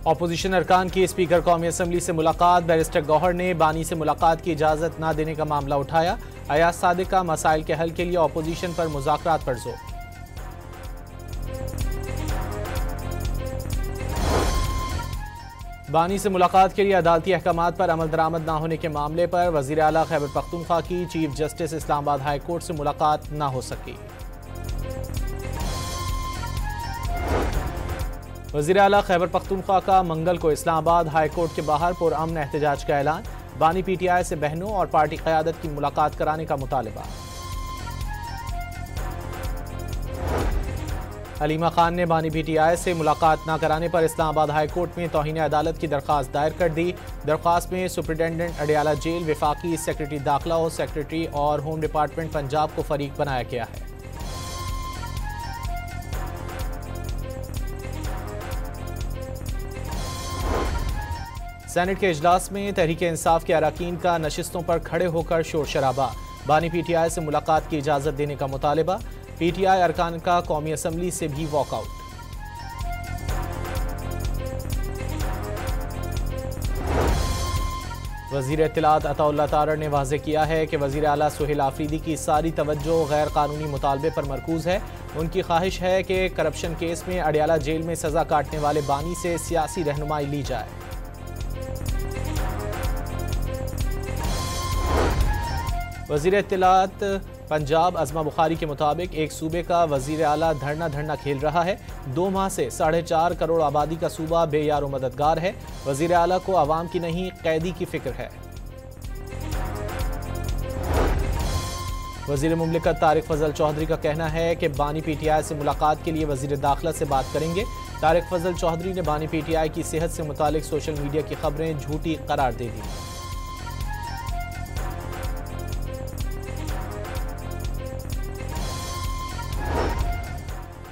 Opposition अरकान की speaker कौमी असम्बली से मुलाकात। बैरिस्टर गौहर ने बानी से मुलाकात की इजाज़त न देने का मामला उठाया। अयाज सादिक का मसाइल के हल के लिए अपोजिशन पर मुज़ाकरात पर जोर। बानी से मुलाकात के लिए अदालती अहकामात पर अमल दरामद न होने के मामले पर वज़ीर आला खैबर पख्तूनख्वा की chief justice Islamabad high court से मुलाकात न हो सकी। वज़ीर आला खैबर पख्तूनख्वा का मंगल को इस्लामाबाद हाई कोर्ट के बाहर पुरअमन एहतजाज का ऐलान। बानी PTI से बहनों और पार्टी क़यादत की मुलाकात कराने का मुतालबा। हलीमा खान ने बानी PTI से मुलाकात न कराने पर इस्लामाबाद हाई कोर्ट में तौहीन अदालत की दरख्वास्त दायर कर दी। दरख्वास्त में सुप्रिटेंडेंट अडियाला जेल, वफाकी सेक्रेटरी दाखिला और सेक्रेटरी और होम डिपार्टमेंट पंजाब को फरीक बनाया गया है। सेनेट के इजलास में तहरीक इंसाफ के अरकान का नशिस्तों पर खड़े होकर शोर शराबा। बानी PTI से मुलाकात की इजाज़त देने का मुतालबा। PTI अरकान का कौमी असम्बली से भी वॉकआउट। वज़ीर इत्तलात अताउल्लाह तारड़ ने वाज़ेह किया है कि वज़ीर आला सुहेल आफरीदी की सारी तवज्जो गैर कानूनी मुतालबे पर मरकूज़ है। उनकी ख्वाहिश है कि करप्शन केस में अडियाला जेल में सज़ा काटने वाले बानी से सियासी रहनुमाई ली जाए। वज़ीर इत्तलात पंजाब अज़मा बुखारी के मुताबिक एक सूबे का वज़ीर आला धरना खेल रहा है। 2 माह से 4.5 करोड़ आबादी का सूबा बेयार मददगार है। वज़ीर आला को आवाम की नहीं कैदी की फिक्र है। वज़ीर मुमलिकत तारिक फजल चौधरी का कहना है कि बानी PTI से मुलाकात के लिए वज़ीर दाखिला से बात करेंगे। तारिक फजल चौधरी ने बानी PTI की सेहत से मुतालिक सोशल मीडिया की खबरें झूठी करार दे दी।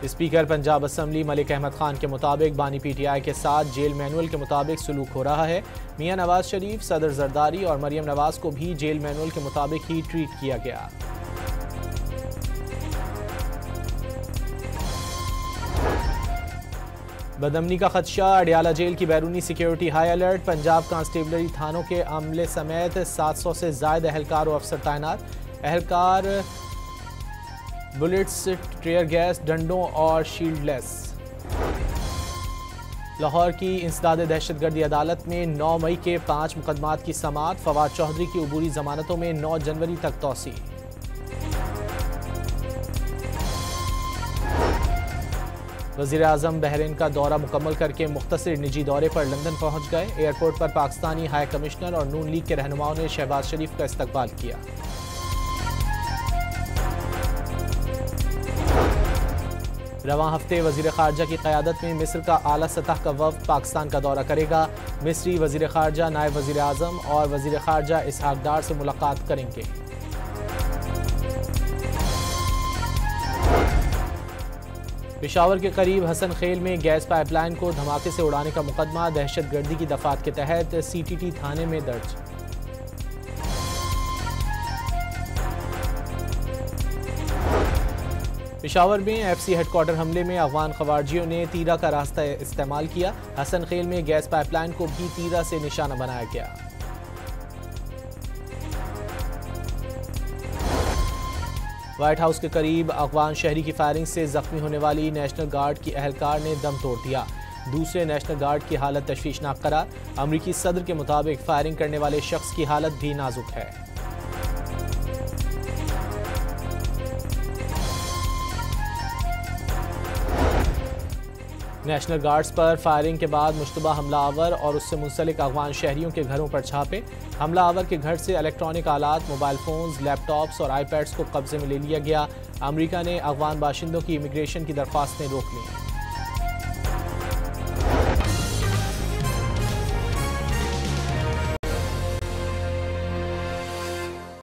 स्पीकर पंजाब असम्बली मलिक अहमद खान के मुताबिक बानी PTI के साथ जेल मैनुअल के मुताबिक सलूक हो रहा है। मियां नवाज शरीफ, सदर जरदारी और मरियम नवाज को भी जेल मैनुअल के मुताबिक ही ट्रीट किया गया। बदअमनी का खदशा, अडियाला जेल की बैरूनी security high alert. Punjab constabulary थानों के अमले समेत 700 से ज्यादा एहलकार और अफसर तैनात। एहलकार बुलेट्स, टीयर गैस, डंडों और शील्डलेस। लाहौर की इंसदाद दहशतगर्दी अदालत में 9 मई के 5 मुकदमात की समाअत। फवाद चौधरी की अबूरी जमानतों में 9 जनवरी तक तौसी। वज़ीर आज़म बहरीन का दौरा मुकम्मल करके मुख्तसर निजी दौरे पर लंदन पहुंच गए। एयरपोर्ट पर पाकिस्तानी हाई कमिश्नर और नून लीग के रहनुमाओं ने शहबाज शरीफ का इस्तकबाल किया। रवां हफ्ते वज़ीर ख़ारजा की क़यादत में मिस्र का आला सतह का वफ़द पाकिस्तान का दौरा करेगा। मिस्री वज़ीर ख़ारजा, नायब वज़ीर आज़म और वज़ीर ख़ारजा इसहाक डार से मुलाकात करेंगे। पेशावर के करीब हसन खेल में गैस पाइपलाइन को धमाके से उड़ाने का मुकदमा दहशतगर्दी की दफ़ात के तहत CTT थाने में दर्ज। पेशावर में FC हेडक्वार्टर हमले में अफगान खवारजियों ने तीरा का रास्ता इस्तेमाल किया। हसन खेल में गैस पाइपलाइन को भी तीरा से निशाना बनाया गया। व्हाइट हाउस के करीब अफगान शहरी की फायरिंग से जख्मी होने वाली नेशनल गार्ड की एहलकार ने दम तोड़ दिया। दूसरे नेशनल गार्ड की हालत तशवीशनाक करार। अमरीकी सदर के मुताबिक फायरिंग करने वाले शख्स की हालत भी नाजुक है। नेशनल गार्ड्स पर फायरिंग के बाद मुश्तबा हमलावर और उससे मुंसलिक अफगान शहरियों के घरों पर छापे। हमलावर के घर से इलेक्ट्रॉनिक आलात, मोबाइल फोन्स, लैपटॉप्स और iPads को कब्जे में ले लिया गया। अमेरिका ने अफगान बाशिंदों की इमिग्रेशन की दरख्वास्तें रोक लीं।